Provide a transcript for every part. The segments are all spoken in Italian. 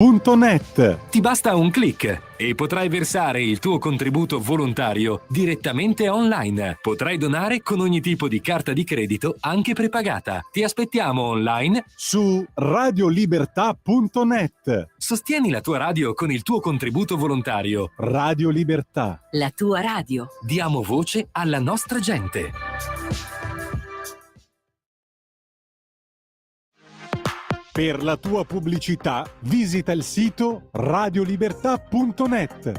Net. Ti basta un click e potrai versare il tuo contributo volontario direttamente online. Potrai donare con ogni tipo di carta di credito, anche prepagata. Ti aspettiamo online Su radiolibertà.net. Sostieni la tua radio con il tuo contributo volontario. Radio Libertà. La tua radio. Diamo voce alla nostra gente. Per la tua pubblicità visita il sito radiolibertà.net.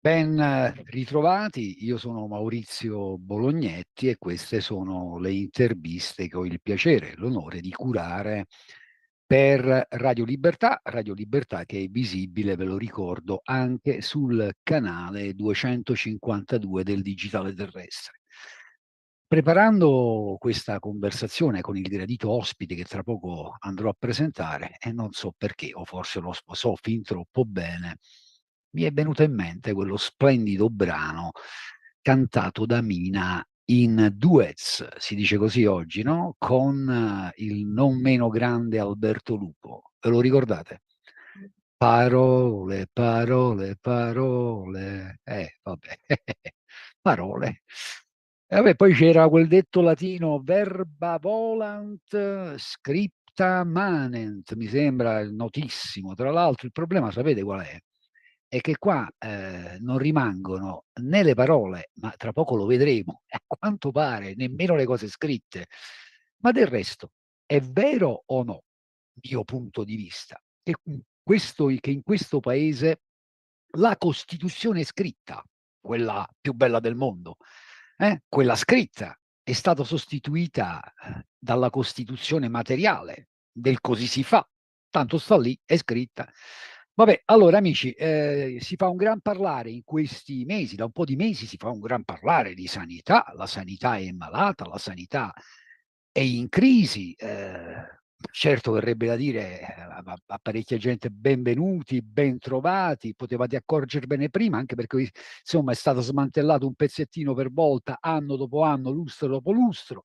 Ben ritrovati, io sono Maurizio Bolognetti e queste sono le interviste che ho il piacere e l'onore di curare per Radio Libertà che è visibile, ve lo ricordo, anche sul canale 252 del Digitale Terrestre. Preparando questa conversazione con il gradito ospite che tra poco andrò a presentare, e non so perché, o forse lo so fin troppo bene, mi è venuto in mente quello splendido brano cantato da Mina in duets, si dice così oggi, no? Con il non meno grande Alberto Lupo. Ve lo ricordate? Parole, parole, parole. Vabbè. Parole. E vabbè, poi c'era quel detto latino verba volant scripta manent, mi sembra notissimo. Tra l'altro il problema, sapete qual è? È che qua non rimangono né le parole, ma tra poco lo vedremo, a quanto pare nemmeno le cose scritte. Ma del resto, è vero o no, mio punto di vista, che in questo paese la Costituzione scritta, quella più bella del mondo, quella scritta, è stata sostituita dalla Costituzione materiale, del così si fa, tanto sta lì, è scritta. Vabbè, allora amici, si fa un gran parlare in questi mesi, da un po' di mesi si fa un gran parlare di sanità, la sanità è malata, la sanità è in crisi, certo verrebbe da dire a parecchia gente benvenuti, ben trovati, potevate accorgervene prima, anche perché insomma è stato smantellato un pezzettino per volta, anno dopo anno, lustro dopo lustro.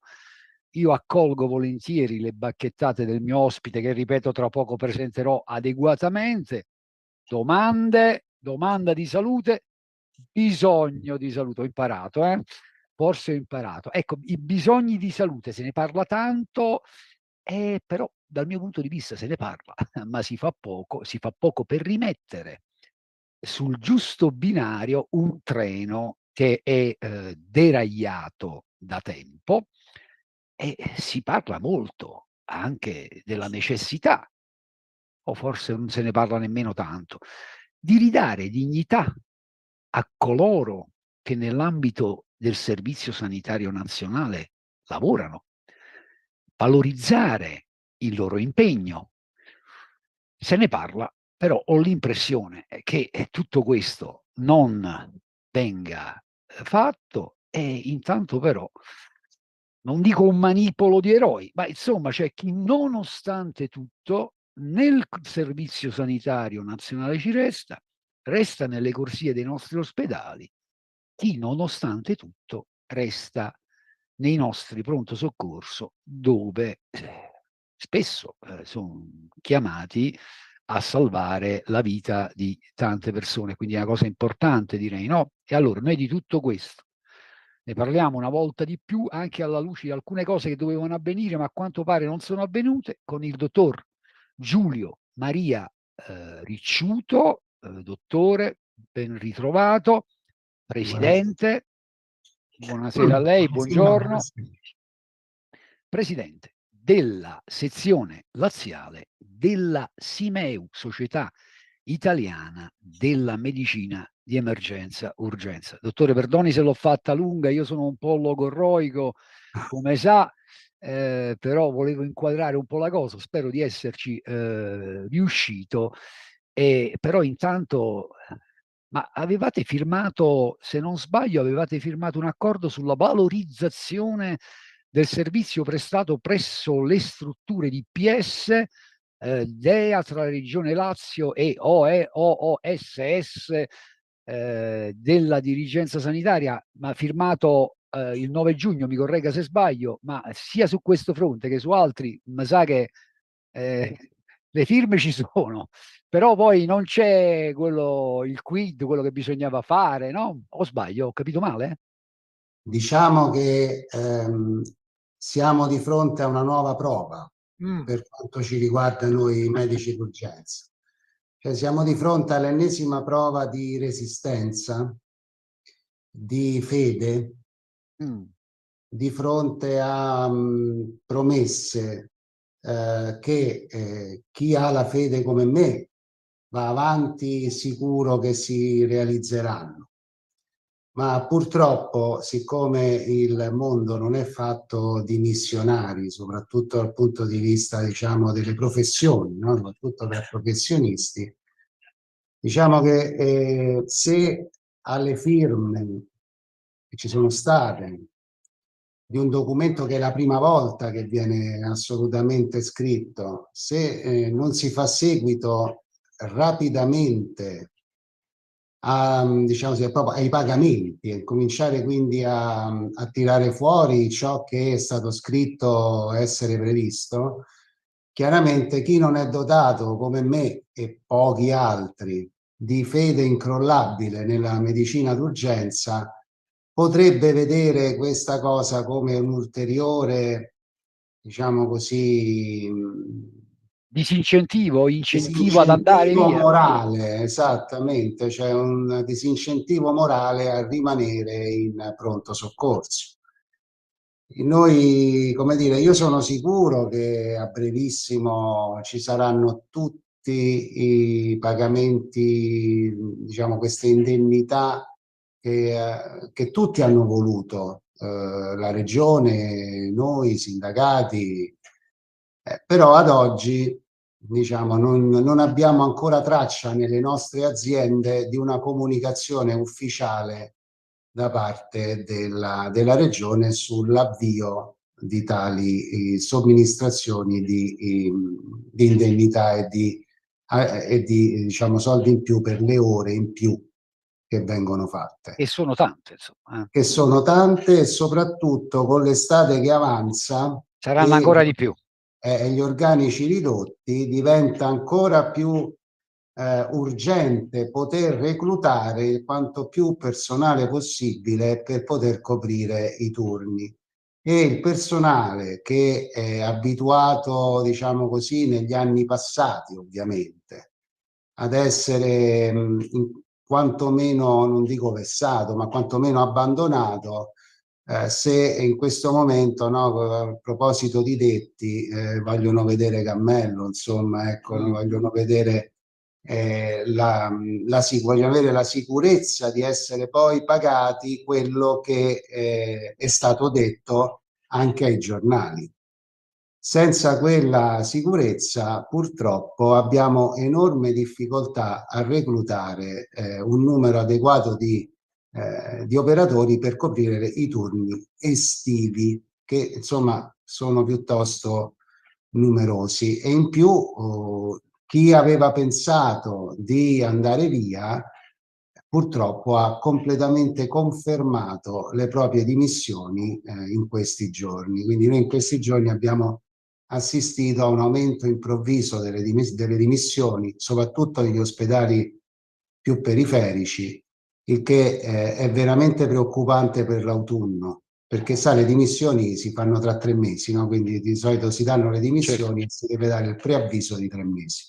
Io accolgo volentieri le bacchettate del mio ospite, che ripeto tra poco presenterò adeguatamente. Domanda di salute, bisogno di salute, ho imparato, forse ho imparato. Ecco, i bisogni di salute se ne parla tanto, però dal mio punto di vista se ne parla, ma si fa poco per rimettere sul giusto binario un treno che è deragliato da tempo, e si parla molto anche della necessità, o forse non se ne parla nemmeno tanto, di ridare dignità a coloro che nell'ambito del Servizio Sanitario Nazionale lavorano, valorizzare il loro impegno. Se ne parla, però ho l'impressione che tutto questo non venga fatto, e intanto però non dico un manipolo di eroi, ma insomma c'è chi nonostante tutto nel Servizio Sanitario Nazionale ci resta nelle corsie dei nostri ospedali, chi nonostante tutto resta nei nostri pronto soccorso, dove spesso sono chiamati a salvare la vita di tante persone, quindi è una cosa importante, direi, no? E allora noi di tutto questo ne parliamo una volta di più, anche alla luce di alcune cose che dovevano avvenire, ma a quanto pare non sono avvenute, con il dottor Giulio Maria Ricciuto. Dottore, ben ritrovato, presidente, buonasera a lei, buongiorno, presidente della sezione laziale della SIMEU, Società Italiana della Medicina di Emergenza Urgenza. Dottore, perdoni se l'ho fatta lunga, io sono un po' logorroico, come sa, però volevo inquadrare un po' la cosa, spero di esserci riuscito. Però intanto, ma avevate firmato, se non sbaglio, avevate firmato un accordo sulla valorizzazione del servizio prestato presso le strutture di PS DEA tra la Regione Lazio e OOSS della dirigenza sanitaria, ma firmato il 9 giugno, mi corregga se sbaglio, ma sia su questo fronte che su altri, mi sa che le firme ci sono, però poi non c'è quello, il quid, quello che bisognava fare, no? O sbaglio, ho capito male? Diciamo che siamo di fronte a una nuova prova Mm, per quanto ci riguarda noi medici d'urgenza. Cioè, siamo di fronte all'ennesima prova di resistenza, di fede, mm. di fronte a promesse che chi ha la fede come me va avanti sicuro che si realizzeranno. Ma purtroppo, siccome il mondo non è fatto di missionari, soprattutto dal punto di vista, diciamo, delle professioni, no? Soprattutto per professionisti, diciamo che se alle firme che ci sono state di un documento che è la prima volta che viene assolutamente scritto, se non si fa seguito rapidamente diciamo così, proprio ai pagamenti e cominciare quindi a tirare fuori ciò che è stato scritto essere previsto, chiaramente chi non è dotato come me e pochi altri di fede incrollabile nella medicina d'urgenza potrebbe vedere questa cosa come un ulteriore, diciamo così, Disincentivo, incentivo ad andare disincentivo via. morale, esattamente, c'è un disincentivo morale a rimanere in pronto soccorso. Noi, come dire, io sono sicuro che a brevissimo ci saranno tutti i pagamenti, diciamo, queste indennità che tutti hanno voluto, la regione, noi, i sindacati, però ad oggi, diciamo, non abbiamo ancora traccia nelle nostre aziende di una comunicazione ufficiale da parte della regione sull'avvio di tali somministrazioni di indennità e di diciamo, soldi in più per le ore in più che vengono fatte, E sono tante, insomma. che sono tante, e soprattutto con l'estate che avanza Saranno e ancora di più. gli organici ridotti, diventa ancora più urgente poter reclutare quanto più personale possibile per poter coprire i turni. E il personale che è abituato, diciamo così, negli anni passati, ovviamente, ad essere quantomeno, non dico vessato, ma quantomeno abbandonato, se in questo momento, no, a proposito di detti, vogliono vedere cammello, insomma, ecco, non vogliono vedere vogliono avere la sicurezza di essere poi pagati quello che è stato detto anche ai giornali. Senza quella sicurezza, purtroppo, abbiamo enorme difficoltà a reclutare un numero adeguato di operatori per coprire i turni estivi, che insomma sono piuttosto numerosi. E in più, chi aveva pensato di andare via, purtroppo ha completamente confermato le proprie dimissioni in questi giorni. Quindi noi in questi giorni abbiamo assistito a un aumento improvviso delle dimissioni, soprattutto negli ospedali più periferici, il che è veramente preoccupante per l'autunno, perché sa, le dimissioni si fanno tra 3 mesi, no? Quindi di solito si danno le Certo. dimissioni e si deve dare il preavviso di 3 mesi.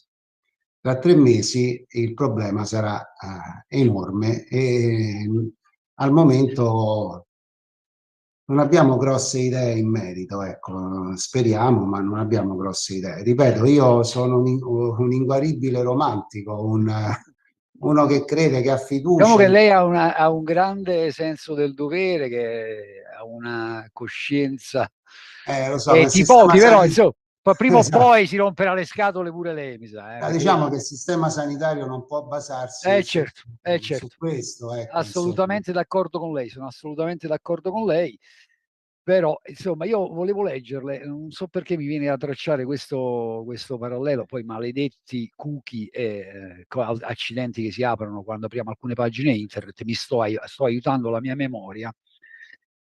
Tra 3 mesi il problema sarà enorme e al momento non abbiamo grosse idee in merito, ecco, speriamo, ma non abbiamo grosse idee. Ripeto, io sono un inguaribile romantico, uno che crede, che ha Diciamo fiducia che in... lei ha un grande senso del dovere, che ha una coscienza Lo so, ma il di sistema pochi, però sanitario... insomma, prima o Esatto. poi si romperà le scatole pure lei, mi sa, perché Diciamo che il sistema sanitario non può basarsi certo, su certo, questo, ecco, insomma. assolutamente d'accordo con lei, sono assolutamente d'accordo con lei, però insomma io volevo leggerle, non so perché mi viene a tracciare questo parallelo, poi maledetti cookie e accidenti che si aprono quando apriamo alcune pagine internet, sto aiutando la mia memoria.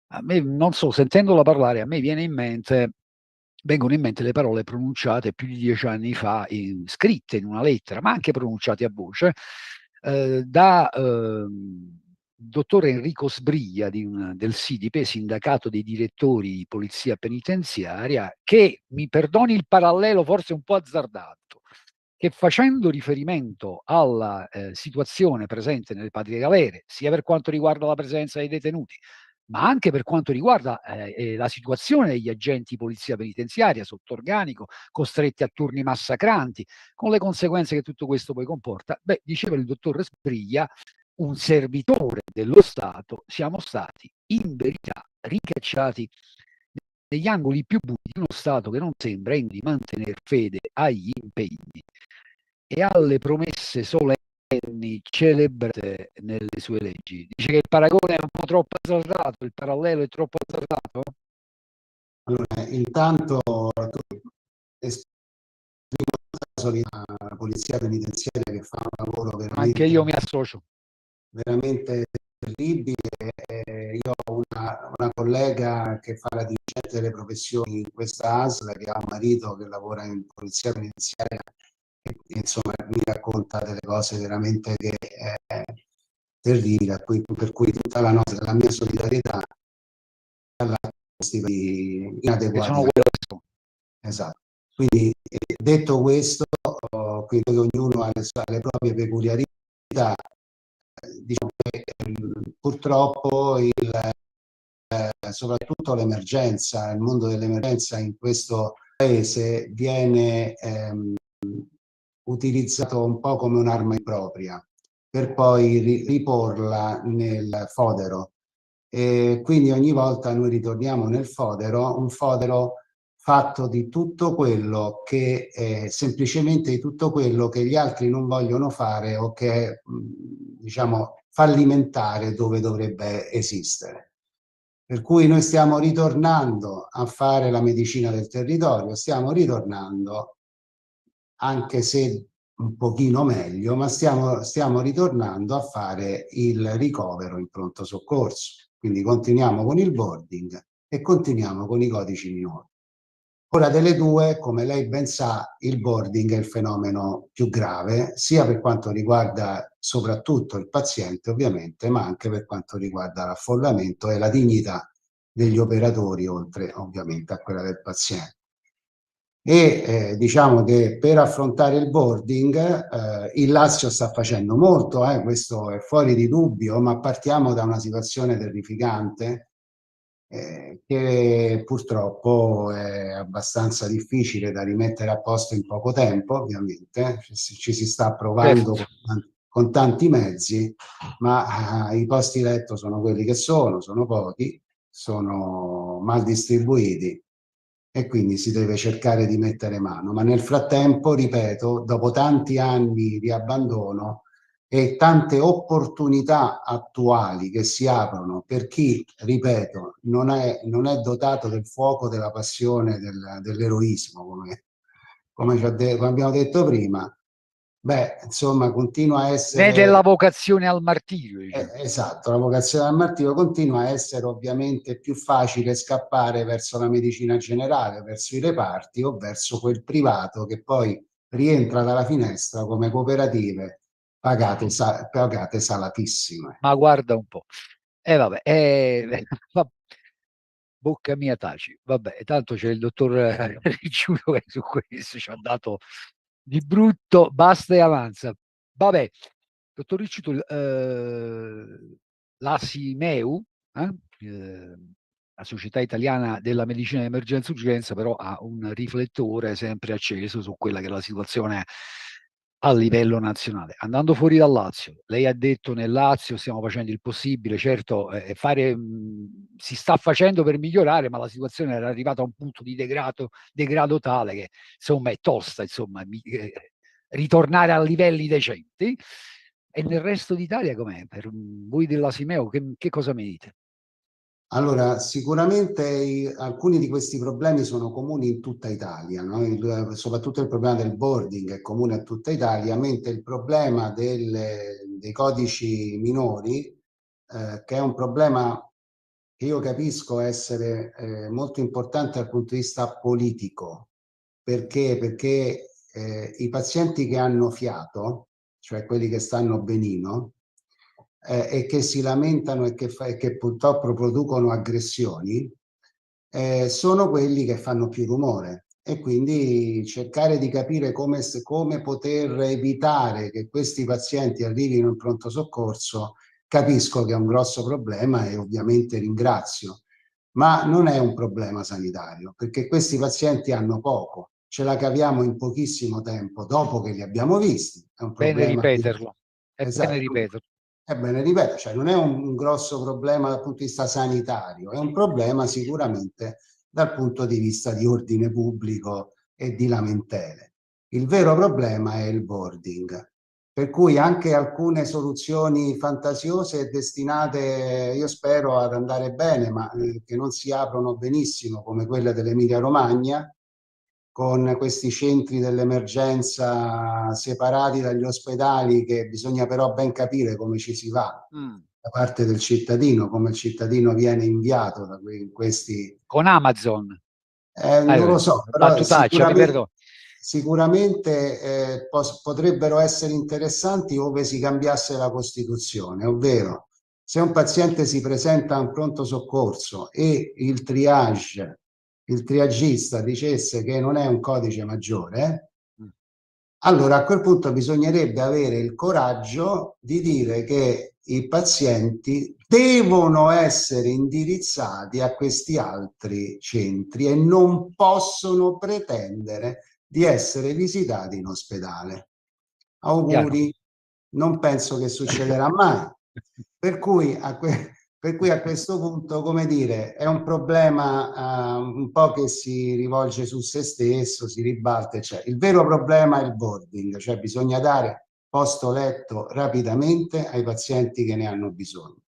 A me, non so, sentendola parlare, a me vengono in mente le parole pronunciate più di 10 anni fa, scritte in una lettera, ma anche pronunciate a voce, da dottore Enrico Sbriglia del SIDIPE, Sindacato dei Direttori di Polizia Penitenziaria, che, mi perdoni il parallelo forse un po' azzardato, che facendo riferimento alla situazione presente nelle patrie galere, sia per quanto riguarda la presenza dei detenuti, ma anche per quanto riguarda la situazione degli agenti di polizia penitenziaria sotto organico, costretti a turni massacranti, con le conseguenze che tutto questo poi comporta, beh, diceva il dottor Sbriglia, un servitore dello Stato, siamo stati in verità ricacciati negli angoli più bui di uno Stato che non sembra in di mantenere fede agli impegni e alle promesse solenni celebrate nelle sue leggi. Dice che il paragone è un po' troppo azzardato, il parallelo è troppo azzardato? Allora, intanto tu esprimo la solidarietà alla polizia penitenziaria che fa un lavoro Anche io mi associo. veramente terribile. Io ho una collega che fa la dirigente delle professioni in questa ASL, che ha un marito che lavora in polizia penitenziaria, e insomma mi racconta delle cose veramente terribili, per cui tutta la mia solidarietà alla questi Che inadeguati. sono quello che sono. Esatto. Quindi detto questo, quindi ognuno ha le proprie peculiarità. Diciamo che purtroppo soprattutto l'emergenza, il mondo dell'emergenza in questo paese viene utilizzato un po' come un'arma impropria per poi riporla nel fodero. E quindi ogni volta noi ritorniamo nel fodero, un fodero fatto di tutto quello che semplicemente di tutto quello che gli altri non vogliono fare o che è, diciamo, fallimentare dove dovrebbe esistere. Per cui noi stiamo ritornando a fare la medicina del territorio, stiamo ritornando, anche se un pochino meglio, ma stiamo ritornando a fare il ricovero in pronto soccorso. Quindi continuiamo con il boarding e continuiamo con i codici minori. Ora, delle due, come lei ben sa, il boarding è il fenomeno più grave, sia per quanto riguarda soprattutto il paziente, ovviamente, ma anche per quanto riguarda l'affollamento e la dignità degli operatori, oltre ovviamente a quella del paziente. E diciamo che per affrontare il boarding il Lazio sta facendo molto, questo è fuori di dubbio, ma partiamo da una situazione terrificante che purtroppo è abbastanza difficile da rimettere a posto in poco tempo, ovviamente. Ci si sta provando Certo. con tanti mezzi, ma i posti letto sono quelli che sono pochi, sono mal distribuiti e quindi si deve cercare di mettere mano. Ma nel frattempo, ripeto, dopo tanti anni di abbandono e tante opportunità attuali che si aprono per chi, ripeto, non è dotato del fuoco della passione, dell'eroismo, come abbiamo detto prima, beh, insomma, continua a Né della essere vocazione al martirio, diciamo. esatto, la vocazione al martirio continua a essere ovviamente più facile scappare verso la medicina generale, verso i reparti o verso quel privato che poi rientra dalla finestra come cooperative pagate salatissime. Ma guarda un po'. Vabbè, bocca mia taci. Vabbè, tanto c'è il dottor Ricciuto che su questo ci ha dato di brutto, basta e avanza. Vabbè, dottor Ricciuto, l'ASIMEU, la Società Italiana della Medicina di Emergenza Urgenza, però ha un riflettore sempre acceso su quella che è la situazione a livello nazionale. Andando fuori dal Lazio, lei ha detto nel Lazio stiamo facendo il possibile, certo si sta facendo per migliorare, ma la situazione era arrivata a un punto di degrado tale che insomma è tosta, insomma, ritornare a livelli decenti. E nel resto d'Italia com'è? Per voi della Simeo, che cosa mi dite? Allora, sicuramente alcuni di questi problemi sono comuni in tutta Italia, no? Soprattutto il problema del boarding è comune a tutta Italia, mentre il problema dei codici minori, che è un problema che io capisco essere molto importante dal punto di vista politico. Perché? Perché i pazienti che hanno fiato, cioè quelli che stanno benino, e che si lamentano e che purtroppo producono aggressioni, sono quelli che fanno più rumore. E quindi cercare di capire come poter evitare che questi pazienti arrivino in pronto soccorso, capisco che è un grosso problema e ovviamente ringrazio, ma non è un problema sanitario, perché questi pazienti hanno poco, ce la caviamo in pochissimo tempo dopo che li abbiamo visti. È un Bene problema ripeterlo, è bene esatto. ripeterlo. Ebbene, ripeto, cioè non è un grosso problema dal punto di vista sanitario, è un problema sicuramente dal punto di vista di ordine pubblico e di lamentele. Il vero problema è il boarding, per cui anche alcune soluzioni fantasiose e destinate, io spero, ad andare bene, ma che non si aprono benissimo, come quelle dell'Emilia Romagna, con questi centri dell'emergenza separati dagli ospedali, che bisogna però ben capire come ci si va da parte del cittadino, come il cittadino viene inviato da questi. Con Amazon. Non lo so, però Battutaccia, mi perdono. sicuramente potrebbero essere interessanti ove si cambiasse la Costituzione, ovvero se un paziente si presenta a un pronto soccorso e il triagista dicesse che non è un codice maggiore, allora a quel punto bisognerebbe avere il coraggio di dire che i pazienti devono essere indirizzati a questi altri centri e non possono pretendere di essere visitati in ospedale. Auguri, non penso che succederà mai. Per cui a questo punto, come dire, è un problema un po' che si rivolge su se stesso, si ribalta, cioè. Il vero problema è il boarding, cioè bisogna dare posto letto rapidamente ai pazienti che ne hanno bisogno.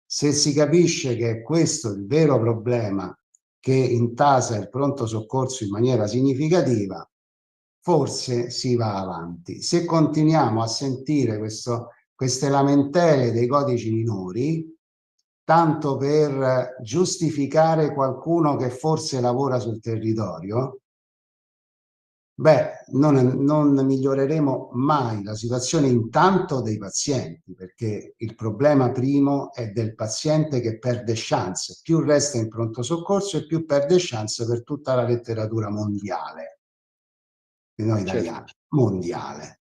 Se si capisce che è questo il vero problema che intasa il pronto soccorso in maniera significativa, forse si va avanti. Se continuiamo a sentire queste lamentele dei codici minori, tanto per giustificare qualcuno che forse lavora sul territorio, non miglioreremo mai la situazione, intanto dei pazienti, perché il problema primo è del paziente che perde chance. Più resta in pronto soccorso e più perde chance per tutta la letteratura mondiale, non italiana, mondiale.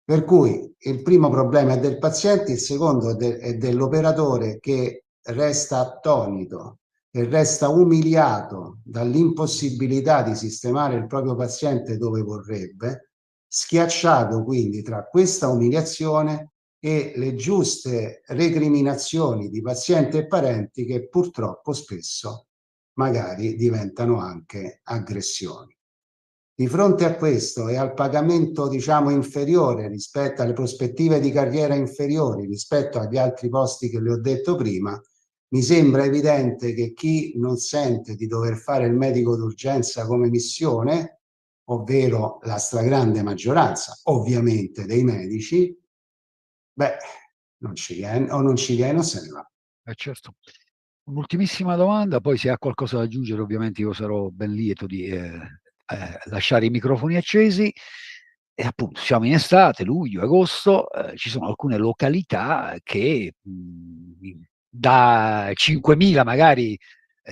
Per cui il primo problema è del paziente, il secondo è dell'operatore che resta attonito e resta umiliato dall'impossibilità di sistemare il proprio paziente dove vorrebbe, schiacciato quindi tra questa umiliazione e le giuste recriminazioni di pazienti e parenti, che purtroppo spesso magari diventano anche aggressioni. Di fronte a questo e al pagamento, diciamo, inferiore rispetto alle prospettive di carriera inferiori rispetto agli altri posti che le ho detto prima, mi sembra evidente che chi non sente di dover fare il medico d'urgenza come missione, ovvero la stragrande maggioranza, ovviamente, dei medici, non ci viene o se ne va. Certo. Un'ultimissima domanda, poi se ha qualcosa da aggiungere ovviamente io sarò ben lieto di lasciare i microfoni accesi. E appunto siamo in estate, luglio, agosto, ci sono alcune località che da 5.000 magari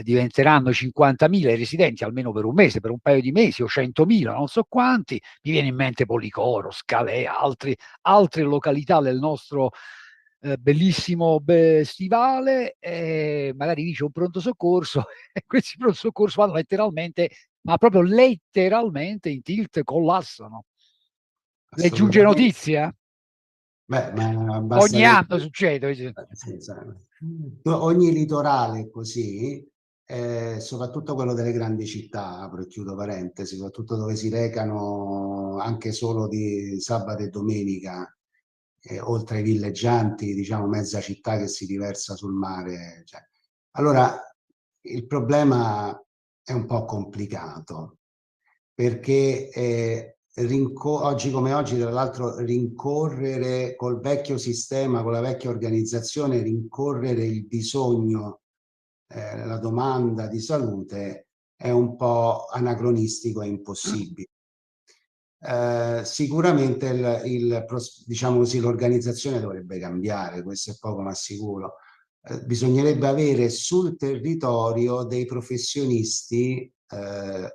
diventeranno 50.000 i residenti almeno per un mese, per un paio di mesi, o 100.000, non so quanti. Mi viene in mente Policoro, Scalea, altre località del nostro bellissimo stivale, magari dice un pronto soccorso e questi pronto soccorso vanno letteralmente, ma proprio letteralmente in tilt, collassano. Le giunge notizia? Ma Ogni anno succede. Ogni litorale è così, soprattutto quello delle grandi città, apro e chiudo parentesi, soprattutto dove si recano anche solo di sabato e domenica, oltre ai villeggianti, diciamo mezza città che si riversa sul mare. Cioè. Allora, il problema è un po' complicato, perché oggi come oggi, tra l'altro, rincorrere col vecchio sistema, con la vecchia organizzazione, rincorrere il bisogno la domanda di salute è un po' anacronistico e impossibile. Sicuramente diciamo così, l'organizzazione dovrebbe cambiare, questo è poco ma sicuro. Bisognerebbe avere sul territorio dei professionisti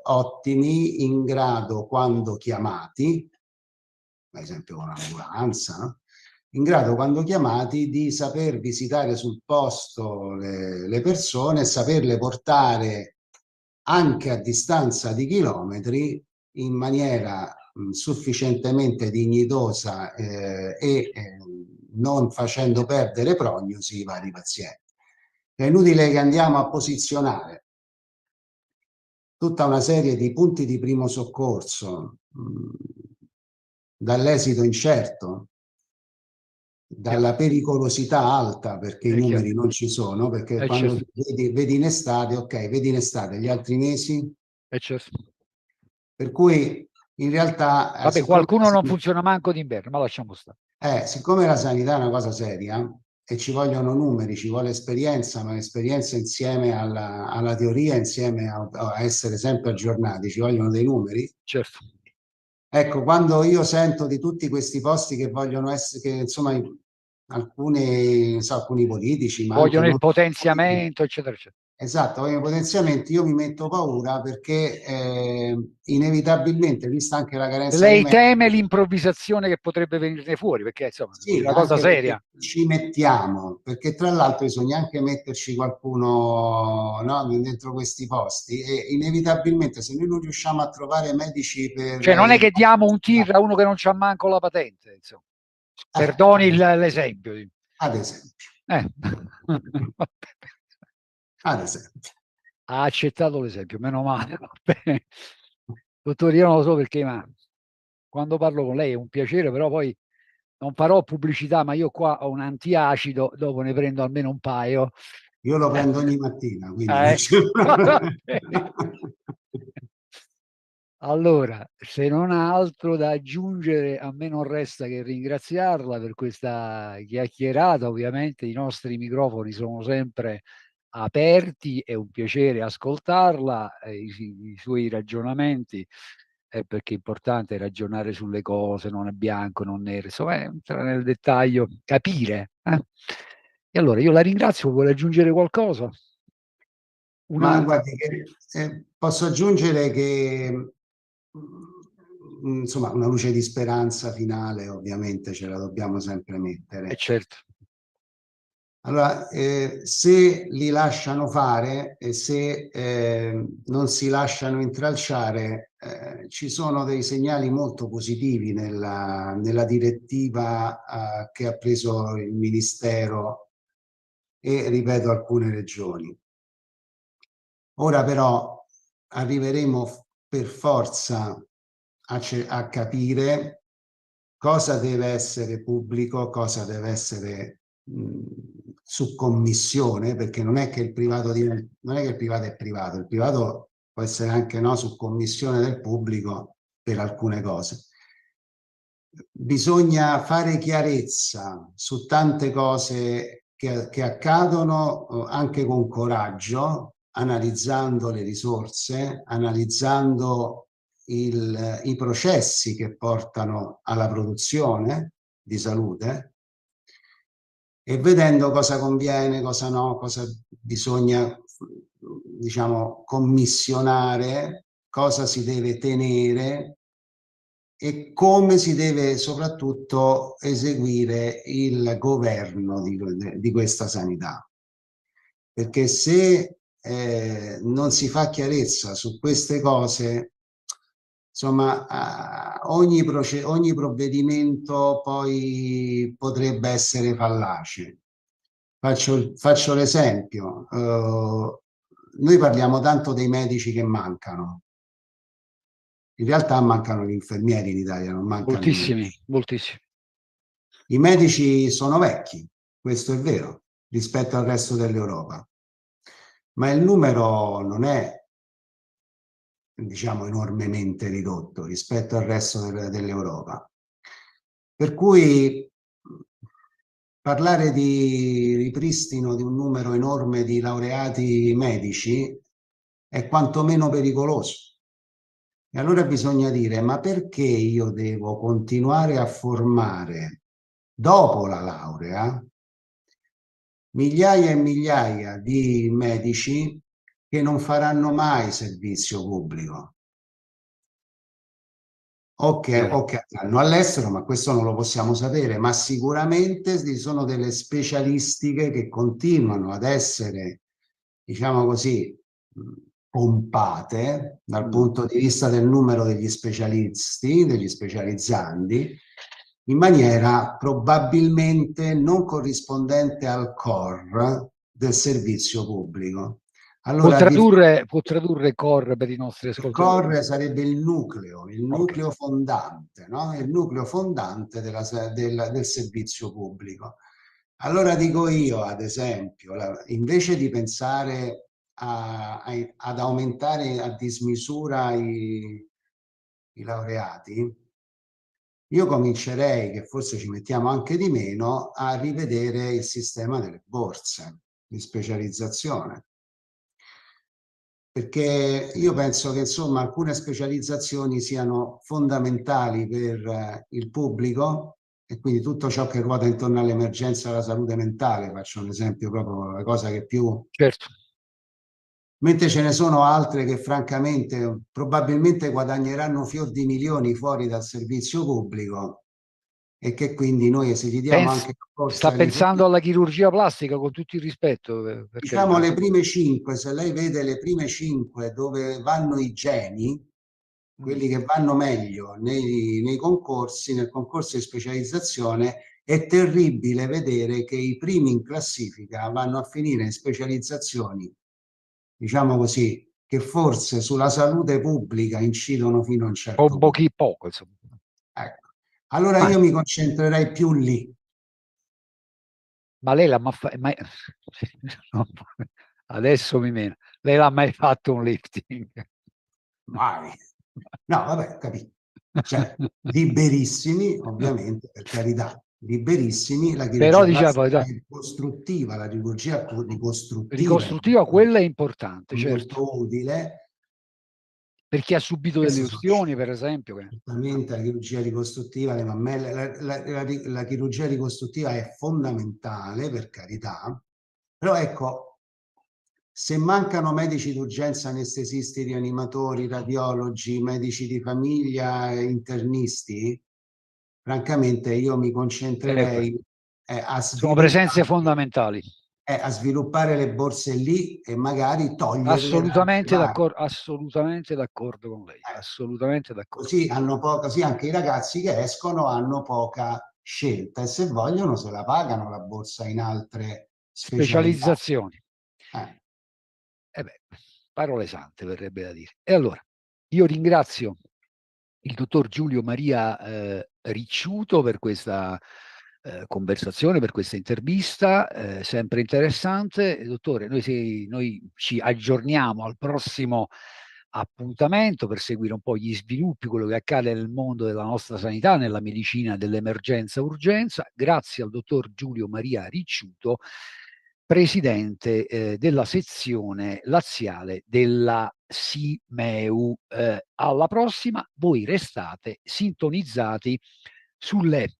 ottimi, in grado, quando chiamati, ad esempio con l'ambulanza, no? In grado, quando chiamati, di saper visitare sul posto le persone e saperle portare anche a distanza di chilometri in maniera sufficientemente dignitosa non facendo perdere prognosi i vari pazienti. È inutile che andiamo a posizionare tutta una serie di punti di primo soccorso dall'esito incerto, dalla pericolosità alta, perché i numeri non ci sono, perché quando vedi in estate, ok, vedi in estate, gli altri mesi, per cui in realtà... Vabbè, qualcuno non funziona manco d'inverno, ma lasciamo stare. Siccome la sanità è una cosa seria e ci vogliono numeri, ci vuole esperienza, ma l'esperienza insieme alla teoria, insieme a essere sempre aggiornati, ci vogliono dei numeri. Certo. Ecco, quando io sento di tutti questi posti che vogliono essere, che insomma alcuni politici, ma vogliono anche il potenziamento, eccetera, eccetera. Esatto, vogliono potenziamenti, io mi metto paura perché inevitabilmente, vista anche la carenza Lei di medici, teme l'improvvisazione che potrebbe venirne fuori, perché insomma sì, è una cosa seria. ci mettiamo, perché tra l'altro bisogna anche metterci qualcuno, no, dentro questi posti e inevitabilmente se noi non riusciamo a trovare medici per... Cioè non è che diamo un tir a uno che non c'ha manco la patente, insomma. Perdoni l'esempio. Ad esempio. Ad esempio. Ha accettato l'esempio, meno male. Dottore, io non lo so perché, ma quando parlo con lei è un piacere, però poi non farò pubblicità, ma io qua ho un antiacido, dopo ne prendo almeno un paio. Io lo prendo ogni mattina, quindi... Allora, se non ha altro da aggiungere, a me non resta che ringraziarla per questa chiacchierata. Ovviamente i nostri microfoni sono sempre aperti, è un piacere ascoltarla, i suoi ragionamenti, perché è importante ragionare sulle cose, non è bianco, non nero, insomma, entrare nel dettaglio, capire. E allora io la ringrazio, vuole aggiungere qualcosa? Ma guardi, posso aggiungere che insomma una luce di speranza finale ovviamente ce la dobbiamo sempre mettere. Certo. Allora, se li lasciano fare e se non si lasciano intralciare, ci sono dei segnali molto positivi nella direttiva che ha preso il Ministero e, ripeto, alcune regioni. Ora però arriveremo per forza a capire cosa deve essere pubblico, cosa deve essere su commissione, perché non è che il privato non è che il privato è privato, il privato può essere anche su commissione del pubblico per alcune cose. Bisogna fare chiarezza su tante cose che accadono anche con coraggio, analizzando le risorse, analizzando i processi che portano alla produzione di salute e vedendo cosa conviene, cosa no, cosa bisogna, diciamo, commissionare, cosa si deve tenere e come si deve soprattutto eseguire il governo di questa sanità. Perché se non si fa chiarezza su queste cose, insomma, ogni provvedimento poi potrebbe essere fallace. Faccio l'esempio. Noi parliamo tanto dei medici che mancano. In realtà mancano gli infermieri in Italia, non mancano i medici. Moltissimi. I medici sono vecchi, questo è vero, rispetto al resto dell'Europa. Ma il numero non è, diciamo, enormemente ridotto rispetto al resto dell'Europa. Per cui parlare di ripristino di un numero enorme di laureati medici è quantomeno pericoloso. E allora bisogna dire, ma perché io devo continuare a formare dopo la laurea migliaia e migliaia di medici che non faranno mai servizio pubblico? O che andranno all'estero, ma questo non lo possiamo sapere, ma sicuramente ci sono delle specialistiche che continuano ad essere, diciamo così, pompate dal punto di vista del numero degli specialisti, degli specializzandi, in maniera probabilmente non corrispondente al core del servizio pubblico. Allora, può tradurre core per i nostri il ascoltatori? core sarebbe il nucleo fondante, no? Il nucleo fondante del servizio pubblico. Allora dico io, ad esempio, invece di pensare ad aumentare a dismisura i laureati, io comincerei, che forse ci mettiamo anche di meno, a rivedere il sistema delle borse di specializzazione. Perché io penso che insomma alcune specializzazioni siano fondamentali per il pubblico, e quindi tutto ciò che ruota intorno all'emergenza della salute mentale, faccio un esempio, proprio la cosa che più... Certo. Mentre ce ne sono altre che francamente probabilmente guadagneranno fior di milioni fuori dal servizio pubblico, e che quindi noi, se gli diamo anche sta pensando alla chirurgia plastica, con tutto il rispetto, diciamo le prime 5, se lei vede le prime 5 dove vanno i geni, quelli che vanno meglio nei concorsi, nel concorso di specializzazione, è terribile vedere che i primi in classifica vanno a finire in specializzazioni, diciamo così, che forse sulla salute pubblica incidono fino a un certo punto. Poco, insomma. Ecco. Allora io mi concentrerei più lì. Ma lei l'ha mai... Adesso mi meno. Lei l'ha mai fatto un lifting? Mai. No, vabbè, capito. Cioè, liberissimi, ovviamente, per carità, liberissimi, la chirurgia plastica è ricostruttiva, la chirurgia ricostruttiva quella è importante, molto certo. utile. Per chi ha subito delle ustioni, per esempio. Certamente la chirurgia ricostruttiva, le mammelle, la chirurgia ricostruttiva è fondamentale, per carità, però ecco, se mancano medici d'urgenza, anestesisti, rianimatori, radiologi, medici di famiglia, internisti, francamente io mi concentrerei sono presenze fondamentali. A sviluppare le borse lì e magari toglierle. Assolutamente d'accordo con lei. Assolutamente d'accordo. Così anche i ragazzi che escono hanno poca scelta, e se vogliono se la pagano la borsa in altre specializzazioni. Parole sante, verrebbe da dire. E allora, io ringrazio il dottor Giulio Maria Ricciuto per questa conversazione, per questa intervista, sempre interessante. Dottore, noi ci aggiorniamo al prossimo appuntamento per seguire un po' gli sviluppi, quello che accade nel mondo della nostra sanità, nella medicina dell'emergenza-urgenza. Grazie al dottor Giulio Maria Ricciuto, presidente della sezione laziale della SIMEU. Alla prossima, voi restate sintonizzati sulle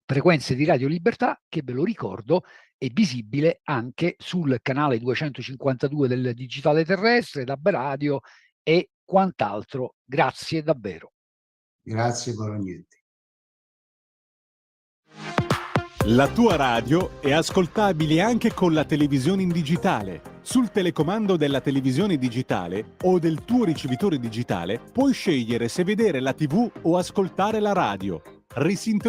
frequenze di Radio Libertà, che ve lo ricordo è visibile anche sul canale 252 del digitale terrestre, DAB Radio e quant'altro. Grazie davvero. Grazie Borognetti. La tua radio è ascoltabile anche con la televisione in digitale. Sul telecomando della televisione digitale o del tuo ricevitore digitale puoi scegliere se vedere la TV o ascoltare la radio.